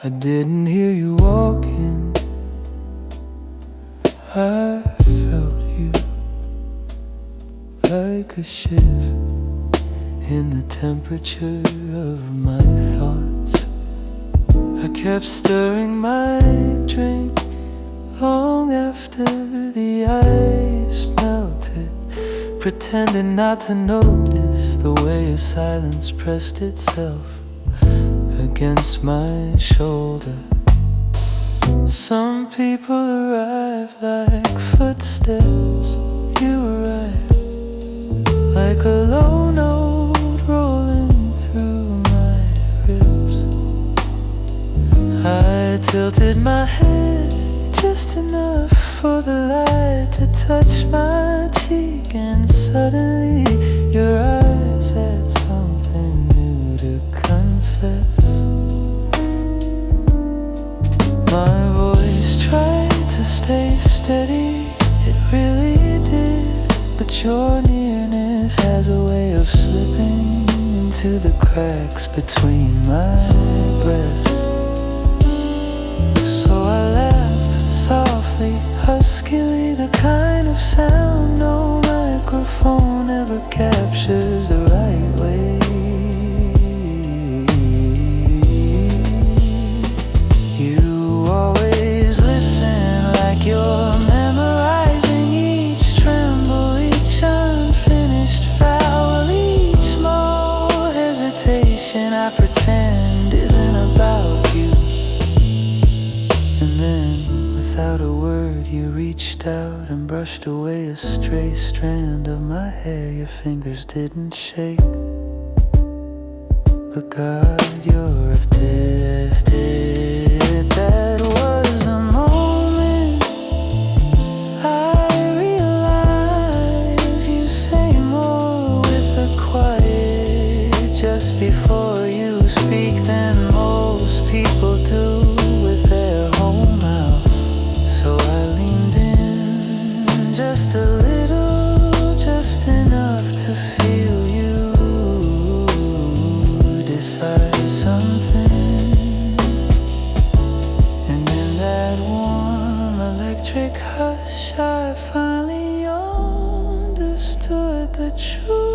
I didn't hear you walking, I felt you like a shift in the temperature of my thoughts. I kept stirring my drink long after the ice melted, pretending not to notice the way your silence pressed itself against my shoulder. Some people arrive like footsteps. You arrive like a low note rolling through my ribs. I tilted my head just enough for the light to touch my cheek, and suddenly your eyes had something new to confess. My voice tried to stay steady, it really did, but your nearness has a way of slipping into the cracks between my breasts. So I laughed softly, huskily, the kind of sound no microphone ever captures the right way. You're memorizing each tremble, each unfinished vowel, each small hesitation I pretend isn't about you. And then, without a word, you reached out and brushed away a stray strand of my hair. Your fingers didn't shake, but God, you're gifted. That was the moment I realize you say more with the quiet just before you speak than most people do with their whole mouth. So I leaned in just a little, just enough to feel you decide something. And in that warm electric hush, I finally understood the truth.